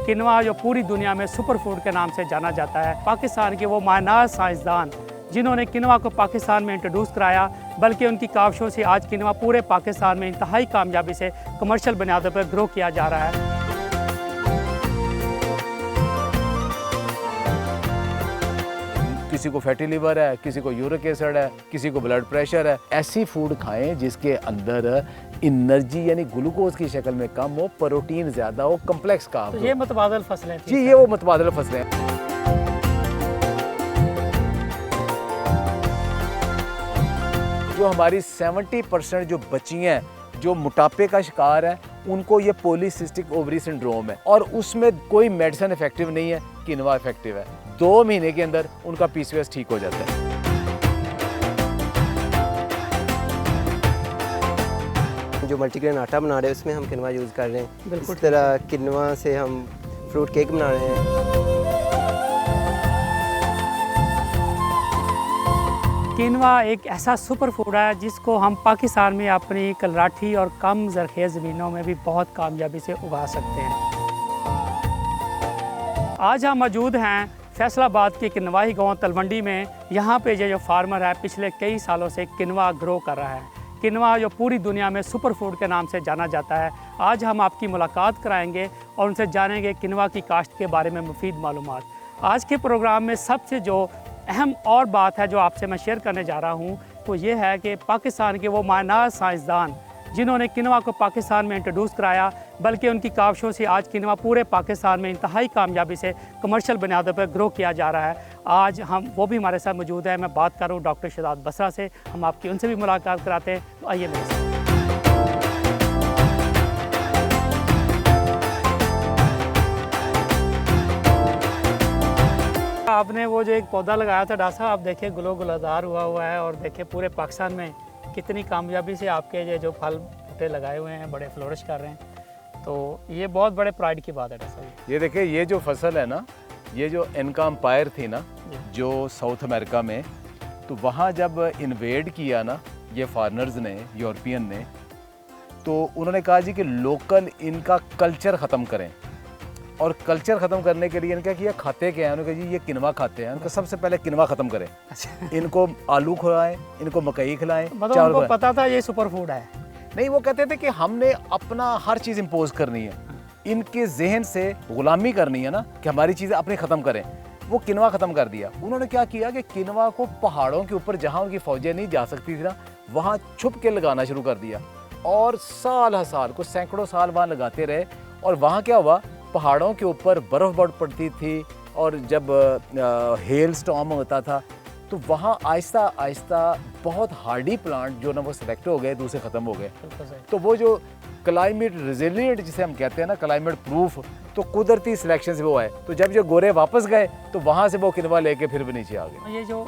किनवा जो पूरी दुनिया में सुपर फूड के नाम से जाना जाता है। पाकिस्तान के वो मायनाज साइंसदान जिन्होंने किनवा को पाकिस्तान में इंट्रोड्यूस कराया, बल्कि उनकी काविशों से आज किनवा पूरे पाकिस्तान में इंतहाई कामयाबी से कमर्शियल बुनियादों पर ग्रो किया जा रहा है। किसी को फैटी लिवर है, किसी को यूरिक एसिड है, किसी को ब्लड प्रेशर है। ऐसी फूड खाएं जिसके अंदर एनर्जी यानी ग्लूकोज की शक्ल में कम हो, प्रोटीन ज़्यादा हो, कम्प्लेक्स कार्ब तो ये मुतबादल फसलें थी। जी, ये वो मुतबादल फसलें हैं। जो हमारी 70% जो बच्चियाँ जो मोटापे का शिकार है, उनको ये पॉलीसिस्टिक ओवरी सिंड्रोम है और उसमें कोई मेडिसिन इफेक्टिव नहीं है, किनवा इफेक्टिव है। 2 महीने के अंदर उनका पीसीओएस ठीक हो जाता है। जो मल्टीग्रेन आटा बना रहे हैं उसमें हम किनवा यूज़ कर रहे हैं। बिल्कुल इस तरह किनवा से हम फ्रूट केक बना रहे हैं। किनवा एक ऐसा सुपर फूड है जिसको हम पाकिस्तान में अपनी कलराठी और कम ज़रख़ेज़ ज़मीनों में भी बहुत कामयाबी से उगा सकते हैं। आज हम मौजूद हैं फैसलाबाद के किनवाई गांव तलवंडी में। यहाँ पे ये जो फार्मर है पिछले कई सालों से किनवा ग्रो कर रहा है। किनवा जो पूरी दुनिया में सुपर फूड के नाम से जाना जाता है। आज हम आपकी मुलाकात कराएंगे और उनसे जानेंगे किनवा की काश्त के बारे में मुफीद मालूमात। आज के प्रोग्राम में सबसे जो अहम और बात है जो आपसे मैं शेयर करने जा रहा हूँ वो ये है कि पाकिस्तान के वो मायनाज साइंसदान जिन्होंने किनवा को पाकिस्तान में इंट्रोड्यूस कराया, बल्कि उनकी काविशों से आज किनवा पूरे पाकिस्तान में इंतहाई कामयाबी से कमर्शियल बुनियादों पर ग्रो किया जा रहा है। आज हम वो भी हमारे साथ मौजूद है। मैं बात कर रहा हूँ डॉक्टर शहजाद बसरा से। हम आपकी उनसे भी मुलाकात कराते हैं। तो आइए मेरे साथ। आपने वो जो एक पौधा लगाया था डॉक्टर साहब, आप देखिए गुलो गुलादार हुआ है और देखिए पूरे पाकिस्तान में कितनी कामयाबी से आपके ये जो फल बूटे लगाए हुए हैं बड़े फ्लोरिश कर रहे हैं। तो ये बहुत बड़े प्राइड की बात है डॉक्टर साहब। ये देखिए, ये जो फसल है ना, ये जो इनका एम्पायर थी ना जो साउथ अमेरिका में, तो वहाँ जब इन्वेड किया ना ये फॉरेनर्स ने, यूरोपियन ने, तो उन्होंने कहा जी कि लोकल इनका कल्चर ख़त्म करें। और कल्चर ख़त्म करने के लिए इनका किया, खाते क्या है, उन्होंने कहा जी ये किनवा खाते हैं। उनका सबसे पहले किनवा ख़त्म करें। इनको आलू खिलाएं, इनको मकई खिलाएं, मतलब उनको पता था ये सुपर फूड है। नहीं, वो कहते थे कि हमने अपना हर चीज़ इम्पोज करनी है, इनके जहन से गुलामी करनी है ना, कि हमारी चीज़ें अपनी ख़त्म करें। वो किनवा ख़त्म कर दिया। उन्होंने क्या किया कि किनवा को पहाड़ों के ऊपर जहाँ उनकी फ़ौजें नहीं जा सकती थी ना, वहाँ छुप के लगाना शुरू कर दिया और साल हर साल को सैकड़ों साल वहाँ लगाते रहे। और वहाँ क्या हुआ, पहाड़ों के ऊपर बर्फ़ बढ़ पड़ती थी और जब हेल स्टॉर्म होता था तो वहाँ आहिस्ता आहिस्ता बहुत हार्डी प्लांट जो ना वो सिलेक्ट हो गए, दूसरे ख़त्म हो गए। तो वो जो क्लाइमेट रेजिलिएंट जिसे हम कहते हैं ना, क्लाइमेट प्रूफ, तो कुदरती सिलेक्शन से वो आए। तो जब जो गोरे वापस गए तो वहाँ से वो किनवा लेके फिर भी नीचे आ गए। ये जो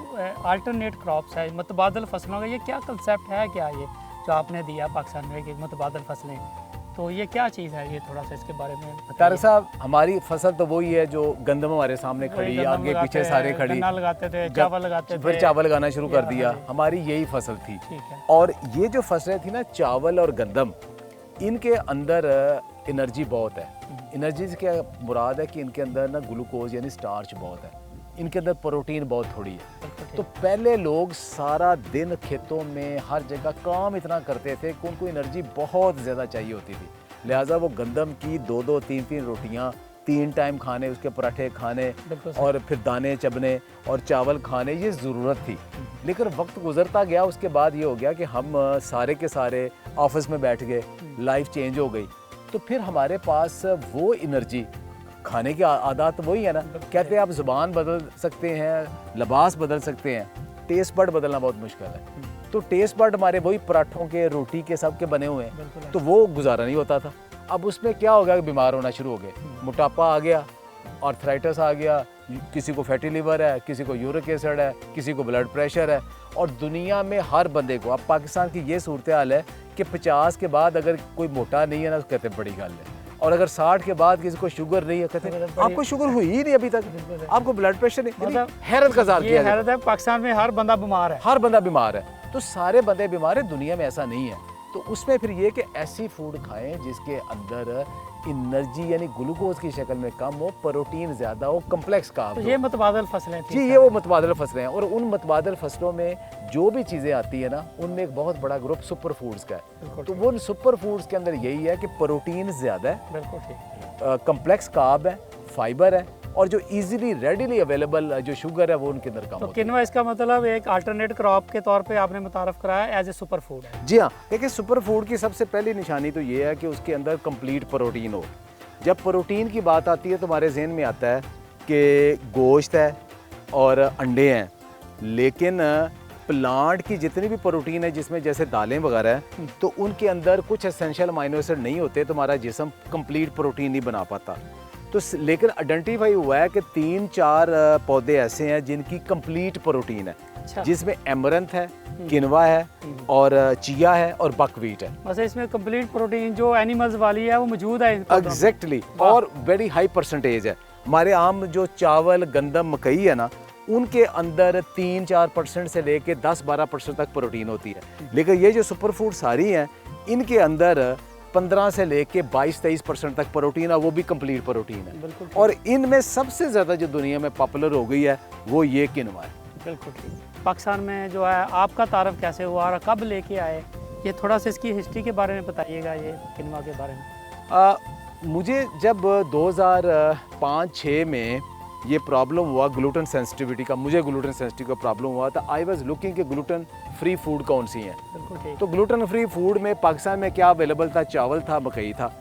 अल्टरनेट क्रॉप्स है, मुतबादल फसलों का, ये क्या कंसेप्ट है, क्या ये जो आपने दिया पाकिस्तान में कि मुतबादल फसलें, तो ये क्या चीज़ है, ये थोड़ा सा इसके बारे में तारिक साहब? हमारी फसल तो वही है जो गंदम हमारे सामने खड़ी है, आगे पीछे सारे खड़ी, गन्ना लगाते थे, चावल लगाते थे, फिर चावल लगाना शुरू कर दिया। हमारी यही फसल थी। और ये जो फसलें थी ना, चावल और गंदम, इनके अंदर एनर्जी बहुत है। एनर्जी से क्या मुराद है कि इनके अंदर ना ग्लूकोज यानी स्टार्च बहुत है, इनके अंदर प्रोटीन बहुत थोड़ी है। तो पहले लोग सारा दिन खेतों में हर जगह काम इतना करते थे कि उनको एनर्जी बहुत ज़्यादा चाहिए होती थी। लिहाजा वो गंदम की 2-2, 3-3 रोटियां 3 टाइम खाने, उसके पराठे खाने और फिर दाने चबने और चावल खाने, ये ज़रूरत थी। लेकिन वक्त गुजरता गया, उसके बाद ये हो गया कि हम सारे के सारे ऑफिस में बैठ गए, लाइफ चेंज हो गई। तो फिर हमारे पास वो एनर्जी, खाने की आदत वही है ना, कहते हैं आप ज़ुबान बदल सकते हैं, लिबास बदल सकते हैं, टेस्ट बड बदलना बहुत मुश्किल है। तो टेस्ट बड हमारे वही पराठों के, रोटी के, सब के बने हुए हैं, तो वो गुजारा नहीं होता था। अब उसमें क्या हो गया कि बीमार होना शुरू हो गए, मोटापा आ गया, आर्थराइटिस आ गया, किसी को फैटी लिवर है, किसी को यूरिक एसिड है, किसी को ब्लड प्रेशर है। और दुनिया में हर बंदे को, अब पाकिस्तान की ये सूरत हाल है कि 50 के बाद अगर कोई मोटा नहीं है ना, तो कहते हैं बड़ी गल है। और अगर 60 के बाद किसी को शुगर नहीं है, कहते हैं आपको शुगर हुई ही नहीं अभी तक, आपको ब्लड प्रेशर नहीं। मतलब हैरत का ज़ाल किया हैरत है, पाकिस्तान में हर बंदा बीमार है, हर बंदा बीमार है। तो सारे बंदे बीमार है, दुनिया में ऐसा नहीं है। तो उसमें फिर ये कि ऐसी फूड खाएं जिसके अंदर एनर्जी यानी ग्लूकोज की शक्ल में कम हो, प्रोटीन ज़्यादा हो, कम्प्लेक्स कार्ब तो ये मुतबादल फसलें थी जी, ये वो मुतबादल फसलें हैं। और उन मुतबादल फसलों में जो भी चीज़ें आती है ना, उनमें एक बहुत बड़ा ग्रुप सुपर फूड्स का है। तो वो सुपर फूड्स के अंदर यही है कि प्रोटीन ज़्यादा है, बिल्कुल ठीक, कम्प्लेक्स कार्ब है, फाइबर है, और जो इजीली रेडिली अवेलेबल जो शुगर है वो उनके अंदर कम तो होती है। किनवा इसका मतलब एक अल्टरनेट क्रॉप के तौर पे आपने मुतारफ कराया एज ए सुपर फूड है। जी हाँ, देखिए सुपर फूड की सबसे पहली निशानी तो ये है कि उसके अंदर कंप्लीट प्रोटीन हो। जब प्रोटीन की बात आती है तो हमारे जहन में आता है कि गोश्त है और अंडे हैं, लेकिन प्लांट की जितनी भी प्रोटीन है जिसमें जैसे दालें वगैरह हैं, तो उनके अंदर कुछ एसेंशियल अमाइनो एसिड नहीं होते, तो हमारा जिस्म कंप्लीट प्रोटीन नहीं बना पाता। तो लेकिन आइडेंटिफाई हुआ है कि 3-4 पौधे ऐसे हैं जिनकी कंप्लीट प्रोटीन है, अच्छा, जिसमें एमरंथ है, किनवा है और चिया है और बकवीट है। बस इसमें कंप्लीट प्रोटीन जो एनिमल्स वाली है वो मौजूद है इन पौधों में। एग्जैक्टली, और वेरी हाई परसेंटेज है। हमारे आम जो चावल, गंदम, मकई है ना, उनके अंदर 3-4% से लेके 10-12% तक प्रोटीन होती है। लेकिन ये जो सुपर फूड सारी हैं, इनके अंदर 15 से लेके 22-23% तक प्रोटीन है, वो भी कंप्लीट प्रोटीन है। बिल्कुल ठीक, और इनमें सबसे ज़्यादा जो दुनिया में पॉपुलर हो गई है वो ये किनवा है। बिल्कुल ठीक। पाकिस्तान में जो है आपका तारफ कैसे हुआ और कब लेके आए, ये थोड़ा सा इसकी हिस्ट्री के बारे में बताइएगा, ये किनवा के बारे में। मुझे जब 2005-6 में ये प्रॉब्लम हुआ ग्लूटेन सेंसिटिविटी का, मुझे ग्लूटेन सेंसिटिव का प्रॉब्लम हुआ था, आई वाज लुकिंग कि ग्लूटेन फ्री फूड कौन सी हैं। बिल्कुल ठीक, तो ग्लूटेन फ्री फूड में पाकिस्तान में क्या अवेलेबल था? चावल था, मकई था।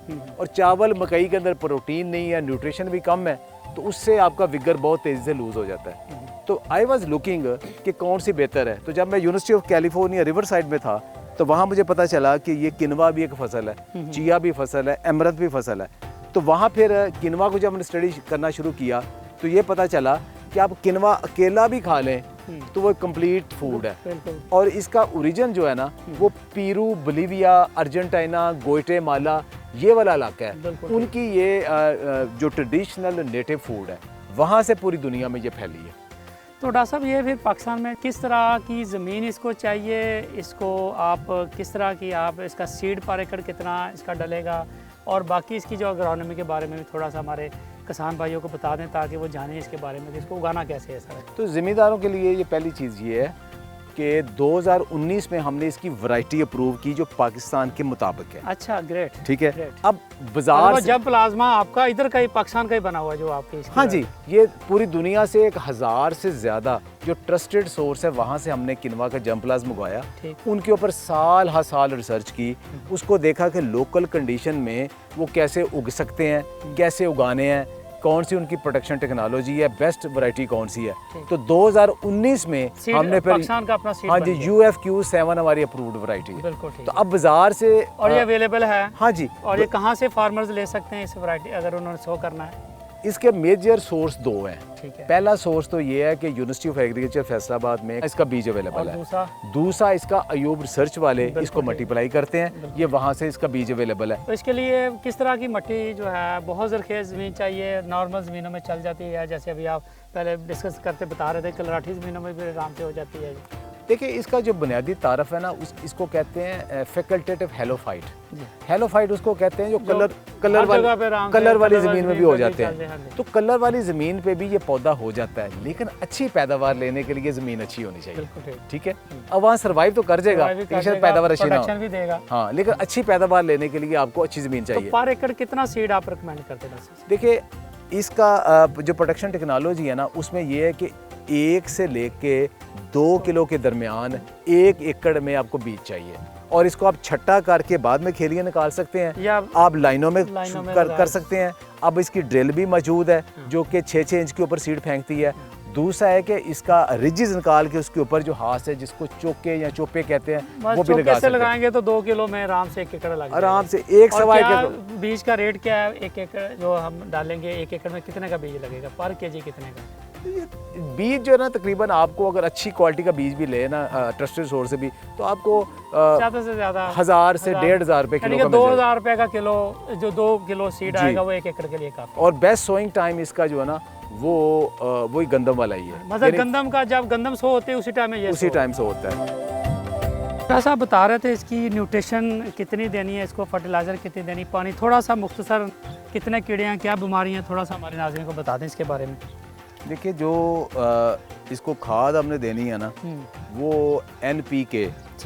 और चावल मकई के अंदर प्रोटीन नहीं है, न्यूट्रिशन भी कम है, तो उससे आपका विगर बहुत तेज़ी से लूज़ हो जाता है। तो आई वाज लुकिंग कि कौन सी बेहतर है। तो जब मैं university of California river side में था, तो वहाँ मुझे पता चला कि ये किनवा भी एक फसल है, चिया भी फसल है, एमरंथ भी फसल है। तो वहाँ फिर किनवा को जब मैंने स्टडी करना शुरू किया तो ये पता चला कि आप किनवा अकेला भी खा लें तो वो कंप्लीट फूड है। बिल्कुल, और इसका ओरिजिन जो है ना, वो पेरू, बोलीविया, अर्जेंटीना, ग्वाटेमाला, ये वाला इलाका है। बिल्कुल। उनकी ये जो ट्रेडिशनल नेटिव फूड है, वहाँ से पूरी दुनिया में ये फैली है। तो डॉक्टर साहब ये फिर पाकिस्तान में किस तरह की ज़मीन इसको चाहिए, इसको आप किस तरह की आप इसका सीड पर एकड़ कितना इसका डलेगा, और बाकी इसकी जो एग्रोनॉमी के बारे में भी थोड़ा सा हमारे किसान भाइयों को बता दें ताकि वो जानें इसके बारे में कि इसको उगाना कैसे है सर। तो ज़मींदारों के लिए ये पहली चीज़ ये है कि 2019 में हमने इसकी वैरायटी अप्रूव की जो पाकिस्तान के मुताबिक है। अच्छा, ग्रेट, ठीक है। ग्रेट। अब बाजार से, जब प्लाज्मा आपका इधर का ही पाकिस्तान का ही बना हुआ है जो आपकी इसकी हाँ जी, ये पूरी दुनिया से 1000 से ज़्यादा जो ट्रस्टेड सोर्स है, वहाँ से हमने किनवा का जम प्लाज्म मंगवाया। ठीक। उनके ऊपर साल हर साल रिसर्च की, उसको देखा कि लोकल कंडीशन में वो कैसे उग सकते हैं, कैसे उगाने हैं, कौन सी उनकी प्रोटेक्शन टेक्नोलॉजी है, बेस्ट वैरायटी कौन सी है। तो 2019 में सीड हमने फिर, पाकिस्तान का अपना सीड हाँ बन जी, गया। UFQ7 हमारी अप्रूव्ड वैरायटी है। बिल्कुल ठीक। तो अब बाजार से और ये अवेलेबल है? हाँ जी। और ये कहाँ से फार्मर्स ले सकते हैं इस वैरायटी अगर उन्होंने शो करना है? इसके मेजर सोर्स 2 हैं। ठीक है। पहला सोर्स तो ये है कि यूनिवर्सिटी ऑफ एग्रीकल्चर फैसलाबाद में इसका बीज और अवेलेबल है। दूसरा इसका अयूब रिसर्च वाले बिल्कुल इसको ठीक। मल्टीप्लाई करते हैं, ये वहाँ से इसका बीज अवेलेबल है। तो इसके लिए किस तरह की मिट्टी जो है, बहुत ज़रखेज़ ज़मीन चाहिए, नॉर्मल ज़मीनों में चल जाती है, जैसे अभी आप पहले डिस्कस करते बता रहे थे कलराठी ज़मीनों में भी आराम से हो जाती है? देखिए, इसका जो बुनियादी तारफ है ना, इसको कहते हैं फैकल्टेटिव हेलोफाइट। हेलोफाइट उसको कहते हैं जो कलर वाली ज़मीन में भी हो जाते हैं। तो कलर वाली ज़मीन पे भी ये पौधा हो जाता है, लेकिन अच्छी पैदावार लेने के लिए ज़मीन अच्छी होनी चाहिए। ठीक है। अब वहाँ सर्वाइव तो कर जाएगा, लेकिन पैदावार अच्छी ना हो। भी देगा। हाँ, लेकिन अच्छी पैदावार लेने के लिए आपको अच्छी ज़मीन तो चाहिए। पर एकड़ कितना सीड आप रिकमेंड करते हैं? देखिए, इसका जो प्रोटेक्शन टेक्नोलॉजी है ना, उसमें ये है कि 1 से लेके 2 किलो के दरमियान 1 एकड़ में आपको बीज चाहिए, और इसको आप छट्टा करके बाद में खेलियाँ निकाल सकते हैं, या आप लाइनों में लगा कर सकते हैं। अब इसकी ड्रिल भी मौजूद है जो कि 6-6 इंच के ऊपर सीड फेंकती है। दूसरा है कि इसका रिजिज निकाल के उसके ऊपर जो हाथ से, जिसको चोके या चोपे कहते हैं, वो भी लगा सकते हैं। लगाएंगे तो 2 किलो में आराम से 1 एकड़ लग आराम से 1-1.25 एकड़। बीज का रेट क्या है? 1 एकड़ जो हम डालेंगे, 1 एकड़ में कितने का बीज लगेगा? पर केजी कितने का? बीज जो है ना, तकरीबन आपको अगर अच्छी क्वालिटी का बीज भी ले ना ट्रस्टेड सोर्स से भी, तो आपको ज़्यादा से ज़्यादा 1000 से 1500 रुपये किलो का 2000 रुपये का किलो, जो 2 किलो सीड आएगा वो 1 एकड़ के लिए काफी। और बेस्ट सोइंग टाइम इसका जो है ना, वो वही गंदम वाला ही है। मतलब गंदम का जब गंदम सो होते हैं उसी टाइम में ये उसी टाइम से होता है। ऐसा बता रहे थे इसकी न्यूट्रिशन कितनी देनी है, इसको फर्टिलाइज़र कितनी देनी, पानी, थोड़ा सा मुख्तसर कितने कीड़े हैं, क्या बीमारियाँ, थोड़ा सा हमारे नाज़रीन को बता दें इसके बारे में। देखिए जो इसको खाद हमने देनी है ना, वो NPK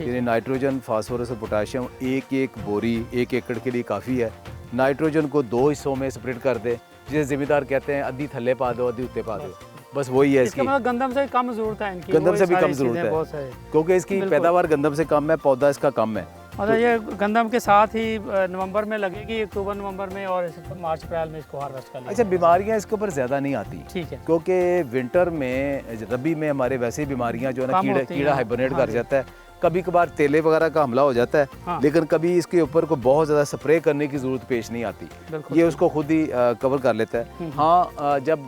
यानी नाइट्रोजन, फास्फोरस और पोटाशियम एक बोरी 1 एकड़ के लिए काफ़ी है। नाइट्रोजन को 2 हिस्सों में स्प्लिट कर दे, जिसे ज़मींदार कहते हैं अद्धी थल्ले पा दो अद्धी उत्ते पा दो, बस वही है इसकी। मतलब गंदम से कम ज़रूरत है इनकी, गंदम से भी कम ज़रूरत है क्योंकि इसकी पैदावार गंदम से कम है, पौधा इसका कम है। मतलब ये गंदम के साथ ही नवंबर में लगेगी, अक्टूबर नवंबर में, और मार्च अप्रैल में इसको हार्वेस्ट कर लिया। अच्छा, बीमारियां इसके ऊपर ज़्यादा नहीं आती, ठीक है, क्योंकि विंटर में, रबी में हमारे वैसे ही बीमारियां जो है ना, कीड़ा हाइबरनेट कर जाता है। कभी कभार तेले वगैरह का हमला हो जाता है, हाँ। लेकिन कभी इसके ऊपर को बहुत ज़्यादा स्प्रे करने की ज़रूरत पेश नहीं आती, ये उसको खुद ही कवर कर लेता है। हाँ, जब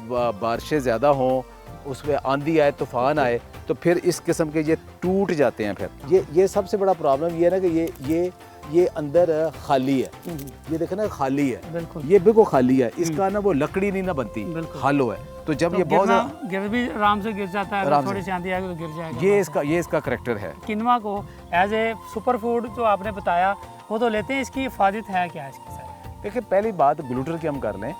बारिशें ज़्यादा हों, उसमें आंधी आए, तूफान आए, तो फिर इस किस्म के ये टूट जाते हैं। फिर ये सबसे बड़ा प्रॉब्लम ये है ना कि ये अंदर खाली है, ये देखे ना खाली है, ये बिल्कुल खाली है, इसका ना वो लकड़ी नहीं ना बनती, खालो है। तो जब ये बहुत गिर भी आराम से गिर जाता है, थोड़ी सी आंधी आएगी तो गिर जाएगा। ये इसका करैक्टर है। किनवा को एज ए सुपर फूड जो आपने बताया, वो तो लेते हैं, इसकी हिफाजत है क्या इसके साथ? देखिए, पहली बात ग्लूटन की हम कर लें।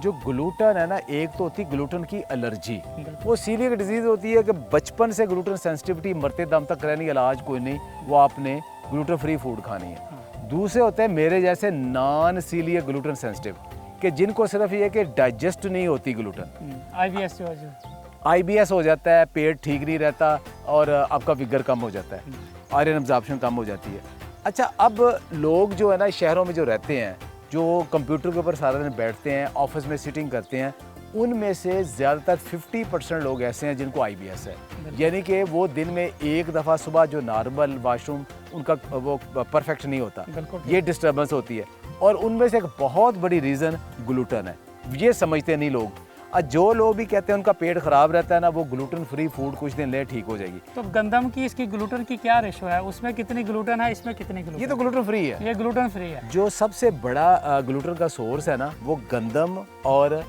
जो ग्लूटन है ना, एक तो होती है ग्लूटन की एलर्जी, वो सीलियक डिजीज़ होती है कि बचपन से ग्लूटन सेंसिटिविटी, मरते दम तक रहनी, इलाज कोई नहीं, वो आपने ग्लूटन फ्री फूड खानी है। दूसरे होते हैं मेरे जैसे नॉन सीलियक ग्लूटन सेंसिटिव, कि जिनको सिर्फ ये कि डाइजेस्ट नहीं होती ग्लूटन, IBS हो जाता है, पेट ठीक नहीं रहता और आपका फिगर कम हो जाता है, आयरन एब्जॉर्प्शन कम हो जाती है। अच्छा, अब लोग जो है ना शहरों में जो रहते हैं, जो कंप्यूटर के ऊपर सारा दिन बैठते हैं, ऑफिस में सिटिंग करते हैं, उनमें से ज़्यादातर 50% लोग ऐसे हैं जिनको IBS है, यानी कि वो दिन में एक दफ़ा सुबह जो नॉर्मल वाशरूम उनका वो परफेक्ट नहीं होता, ये डिस्टर्बेंस होती है। और उनमें से एक बहुत बड़ी रीज़न ग्लूटन है, ये समझते नहीं लोग। और जो लोग भी कहते हैं उनका पेट ख़राब रहता है ना, वो ग्लूटन फ्री फूड कुछ दिन ले ठीक हो जाएगी। तो गंदम की इसकी ग्लूटन की क्या रेशो है, उसमें कितनी ग्लूटन है, इसमें कितनी ग्लूटन? ये तो ग्लूटन फ्री है, ये ग्लूटन फ्री है। जो सबसे बड़ा ग्लूटन का सोर्स है ना, वो गंदम और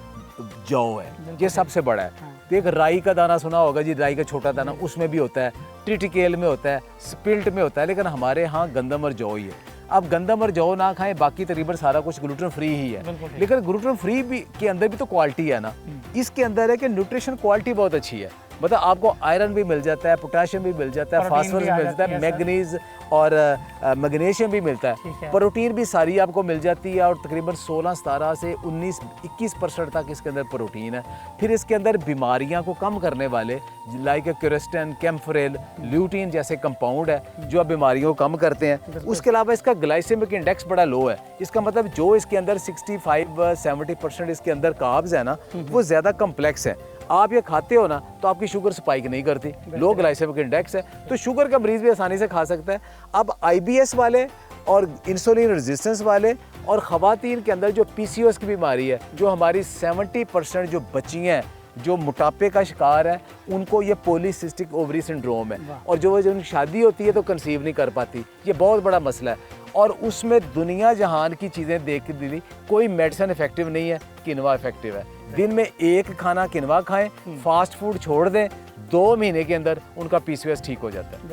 जौ है, ये सबसे बड़ा है। तो एक राई का दाना सुना होगा जी, राई का छोटा दाना, उसमें भी होता है, ट्रिटिकेल में होता है, स्पिल्ट में होता है, लेकिन हमारे यहाँ गंदम और जौ ही है। अब गंदम और जौ ना खाएं, बाकी तकरीबन सारा कुछ ग्लूटन फ्री ही है, लेकिन ग्लूटन फ्री भी के अंदर भी तो क्वालिटी है ना। इसके अंदर है कि न्यूट्रिशन क्वालिटी बहुत अच्छी है, मतलब आपको आयरन भी मिल जाता है, पोटेशियम भी मिल जाता है, फास्फोरस भी मिल जाता है, मैग्नीज और मैग्नीशियम भी मिलता है, प्रोटीन भी सारी आपको मिल जाती है, और तकरीबन 16, 17 से 19, 21% तक इसके अंदर प्रोटीन है। फिर इसके अंदर बीमारियां को कम करने वाले लाइक क्यूरेस्टिन, कैम्फोरेल, ल्यूटीन जैसे कंपाउंड है जो बीमारियों को कम करते हैं। उसके अलावा इसका ग्लाइसेमिक इंडेक्स बड़ा लो है, इसका मतलब जो इसके अंदर 65-70% इसके अंदर कार्ब्स है ना, वो ज़्यादा कम्प्लेक्स है। आप ये खाते हो ना तो आपकी शुगर स्पाइक नहीं करती, लो ग्लाइसेमिक इंडेक्स है, तो शुगर का मरीज भी आसानी से खा सकता है। अब IBS वाले और इंसुलिन रेजिस्टेंस वाले और ख़वातीन के अंदर जो PCOS की बीमारी है, जो हमारी 70% जो बच्चियाँ हैं जो मोटापे का शिकार है, उनको ये पॉलीसिस्टिक ओवरी सिंड्रोम है, और जो उनकी शादी होती है तो कंसीव नहीं कर पाती, ये बहुत बड़ा मसला है। और उसमें दुनिया जहान की चीज़ें देख के दी, कोई मेडिसिन इफेक्टिव नहीं है, किनवा इफेक्टिव है। दिन में एक खाना किनवा खाएं, फास्ट फूड छोड़ दें, 2 महीने के अंदर उनका PCOS ठीक हो जाता है।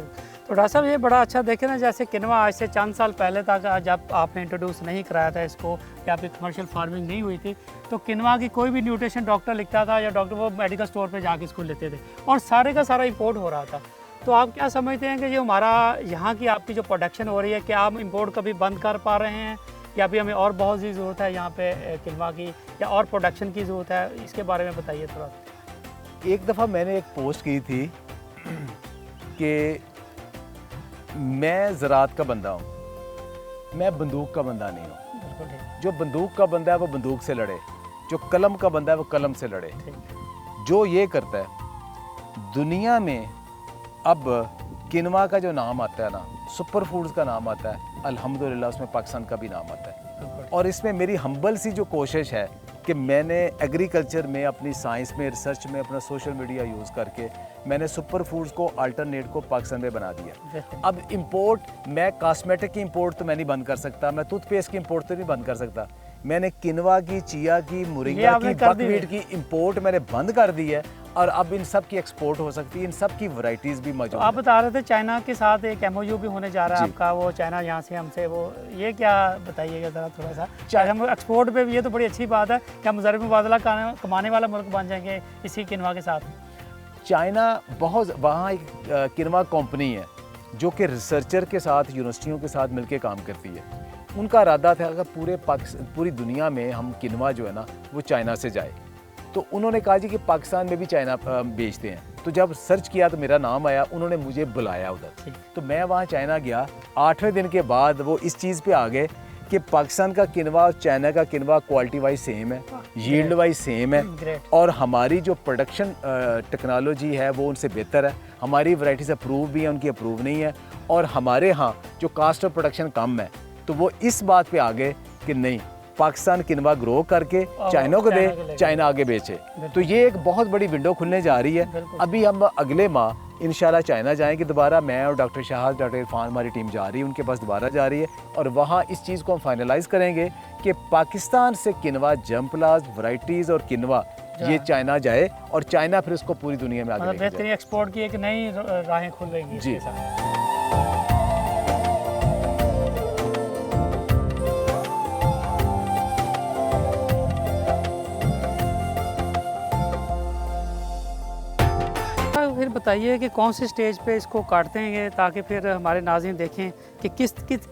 तो डॉक्टर साहब, ये बड़ा अच्छा देखें ना, जैसे किनवा आज से चंद साल पहले तक जब आपने इंट्रोड्यूस नहीं कराया था इसको, या आपकी कमर्शियल फार्मिंग नहीं हुई थी, तो किनवा की कोई भी न्यूट्रिशन डॉक्टर लिखता था या डॉक्टर वो मेडिकल स्टोर पे जाके इसको लेते थे, और सारे का सारा इंपोर्ट हो रहा था। तो आप क्या समझते हैं कि जो हमारा यहाँ की आपकी जो प्रोडक्शन हो रही है, क्या हम इंपोर्ट कभी बंद कर पा रहे हैं, या अभी हमें और बहुत सी ज़रूरत है यहाँ पे किनवा की, या और प्रोडक्शन की ज़रूरत है? इसके बारे में बताइए थोड़ा। एक दफ़ा मैंने एक पोस्ट की थी कि मैं ज़राअत का बंदा हूँ, मैं बंदूक का बंदा नहीं हूँ। जो बंदूक का बंदा है वो बंदूक से लड़े, जो कलम का बंदा है वो कलम से लड़े। जो ये करता है दुनिया में, अब किनवा का जो नाम आता है ना, सुपर फूड्स का नाम आता है, अल्हम्दुलिल्लाह उसमें पाकिस्तान का भी नाम आता है। और इसमें मेरी हम्बल सी जो कोशिश है कि मैंने एग्रीकल्चर में, अपनी साइंस में, रिसर्च में, अपना सोशल मीडिया यूज़ करके मैंने सुपर फूड्स को अल्टरनेट को पाकिस्तान में बना दिया। अब इंपोर्ट, मैं कॉस्मेटिक की इंपोर्ट तो मैं नहीं बंद कर सकता, मैं टूथपेस्ट की इंपोर्ट तो नहीं बंद कर सकता, मैंने किनवा की, चिया की, मोरिंगा की, बकवीट की इंपोर्ट मैंने बंद कर दी है, और अब इन सब की एक्सपोर्ट हो सकती है, इन सब की वैरायटीज़ भी तो मौजूद आप हैं। बता रहे थे चाइना के साथ एक MOU भी होने जा रहा है जी। आपका, वो चाइना यहाँ से हमसे वो ये क्या बताइएगा ज़रा थोड़ा सा। चाहे हम एक्सपोर्ट पे भी, ये तो बड़ी अच्छी बात है कि हम ज़रिए मुबादला कमाने वाला मुल्क बन जाएंगे इसी किनवा के साथ। चाइना बहुत, वहाँ एक किनवा कंपनी है जो कि रिसर्चर के साथ, यूनिवर्सिटियों के साथ मिलकर काम करती है। उनका इरादा था अगर पूरी दुनिया में हम किनवा जो है ना वो चाइना से जाए, तो उन्होंने कहा जी कि पाकिस्तान में भी चाइना बेचते हैं। तो जब सर्च किया तो मेरा नाम आया, उन्होंने मुझे बुलाया उधर, तो मैं वहाँ चाइना गया। 8वें दिन के बाद वो इस चीज़ पे आ गए कि पाकिस्तान का किनवा और चाइना का किनवा क्वालिटी वाइज सेम है, यील्ड वाइज सेम है, ग्रेट। और हमारी जो प्रोडक्शन टेक्नोलॉजी है वो उनसे बेहतर है। हमारी वैरायटीज़ अप्रूव भी हैं, उनकी अप्रूव नहीं है। और हमारे यहाँ जो कास्ट ऑफ प्रोडक्शन कम है, तो वो इस बात पे आ गए कि नहीं, पाकिस्तान किनवा ग्रो करके चाइना को दे, चाइना आगे बेचे। तो ये एक बहुत बड़ी विंडो खुलने जा रही है। अभी हम अगले माह इंशाल्लाह चाइना जाएंगे दोबारा, मैं और डॉक्टर शाह, डॉक्टर इरफान, हमारी टीम जा रही है, उनके पास दोबारा जा रही है, और वहाँ इस चीज़ को हम फाइनलाइज करेंगे कि पाकिस्तान से किनवा, जम्पलाज, वैरायटीज़ और किनवा ये चाइना जाए, और चाइना फिर उसको पूरी दुनिया में आगे मतलब लेके जाए। बेहतरीन एक्सपोर्ट की एक नई राहें खुलेंगी जी। इसके साथ। फिर बताइए कि कौन सी स्टेज पे इसको काटते हैं ताकि फिर हमारे नाज़रीन देखें कि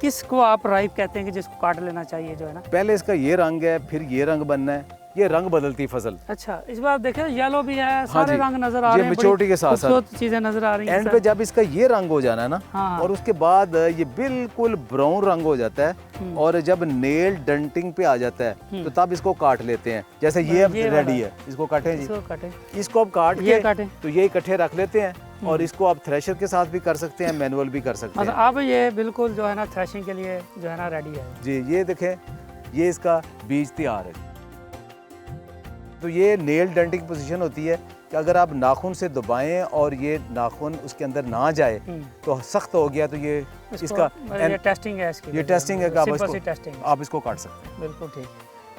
किसको आप राइप कहते हैं कि जिसको काट लेना चाहिए जो है ना। पहले इसका ये रंग है, फिर ये रंग बनना है, ये रंग बदलती फसल। अच्छा, इस बार देखें येलो भी है, सारे जी। रंग नजर आ ये रहे हैं, maturity के साथ साथ। खूबसूरत चीजें नजर आ रही हैं एंड सर। पे जब इसका ये रंग हो जाना है ना, हाँ। और उसके बाद ये बिल्कुल ब्राउन रंग हो जाता है, और जब नेल डंटिंग पे आ जाता है तो तब इसको काट लेते हैं। जैसे ये अब ये वाला। रेडी है, इसको काटें जी। इसको काटें, इसको अब काट ये के काटें। तो ये इकट्ठे रख लेते हैं, और इसको आप थ्रेशर के साथ भी कर सकते हैं, मैनुअल भी कर सकते मतलब हैं। अब ये बिल्कुल जो है ना थ्रेशिंग के लिए जो है ना रेडी है। जी, ये देखें, ये इसका बीज तैयार है। तो ये नेल डंटिंग पोजीशन होती है कि अगर आप नाखून से दबाएं और ये नाखून उसके अंदर ना जाए तो सख्त हो गया, तो ये इसका ये टेस्टिंग है इसकी, ये टेस्टिंग है कि टेस्टिंग है। आप इसको काट सकते हैं। बिल्कुल ठीक।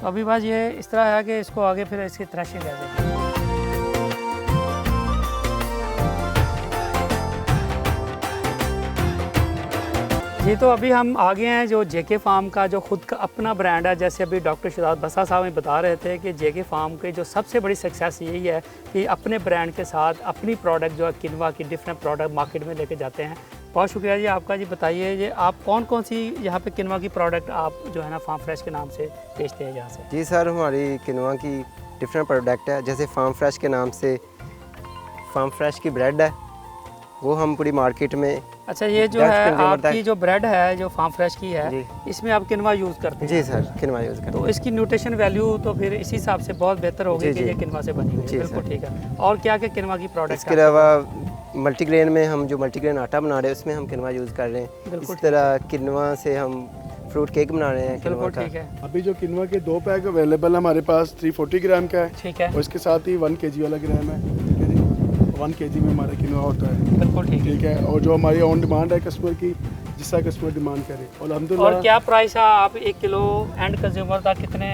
तो अभी बात ये इस तरह है कि इसको आगे फिर इसकी थ्रेशिंग है। जी, तो अभी हम आगे हैं जो जेके फार्म का जो खुद का अपना ब्रांड है। जैसे अभी डॉक्टर शहजाद बसा साहब में बता रहे थे कि जेके फार्म के जो सबसे बड़ी सक्सेस यही है कि अपने ब्रांड के साथ अपनी प्रोडक्ट जो है किनवा की डिफरेंट प्रोडक्ट मार्केट में लेके जाते हैं। बहुत शुक्रिया जी आपका। जी बताइए, ये आप कौन कौन सी यहाँ पे किनवा की प्रोडक्ट आप जो है ना फार्म फ्रेश के नाम से बेचते हैं यहाँ से? जी सर, हमारी किनवा की डिफरेंट प्रोडक्ट है। जैसे फार्म फ्रेश के नाम से फार्म फ्रेश की ब्रेड है, वो हम पूरी मार्केट में। अच्छा, ये जो है आपकी जो ब्रेड है जो फार्म फ्रेश की है, जी। इसमें आप किनवा यूज़ करते हैं? जी सर, किनवा यूज़ करते तो इसकी न्यूट्रिशन वैल्यू तो फिर इसी हिसाब से बहुत बेहतर होगी जी, कि जी। ये किनवा से बनी हुई है। जी, बिल्कुल सर। ठीक है। और क्या क्या किनवा की हैं। प्रोडक्ट? इसके अलावा मल्टीग्रेन में हम जो मल्टीग्रेन आटा बना रहे हैं उसमें हम किनवा यूज़ कर रहे हैं। बिल्कुल इस तरह किनवा से हम फ्रूट केक बना रहे हैं। किनवा बिल्कुल का ठीक है। अभी जो किनवा के 2 पैक अवेलेबल है हमारे पास, 340 ग्राम का है, ठीक है, और इसके साथ ही 1 kg वाला ग्राम है। ठीक है जी, 1 kg में हमारा किनवा होता है। बिल्कुल ठीक है। ठीक है, और जो हमारी ऑन डिमांड है कस्टमर की, जिस तरह कस्टमर डिमांड करे। और और अल्हम्दुलिल्लाह क्या प्राइस है आप 1 किलो एंड कंज्यूमर का कितने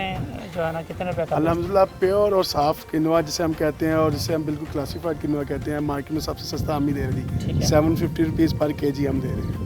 जो है ना कितने रुपए का? अल्हम्दुलिल्लाह प्योर और साफ़ किनवा जिसे हम कहते हैं, और जिसे हम बिल्कुल क्लासीफाइड किनवा कहते हैं, मार्केट में सबसे सस्ता हम ही दे रहे ठीक हैं। है। 750 रुपीज़ पर kg हम दे रहे हैं।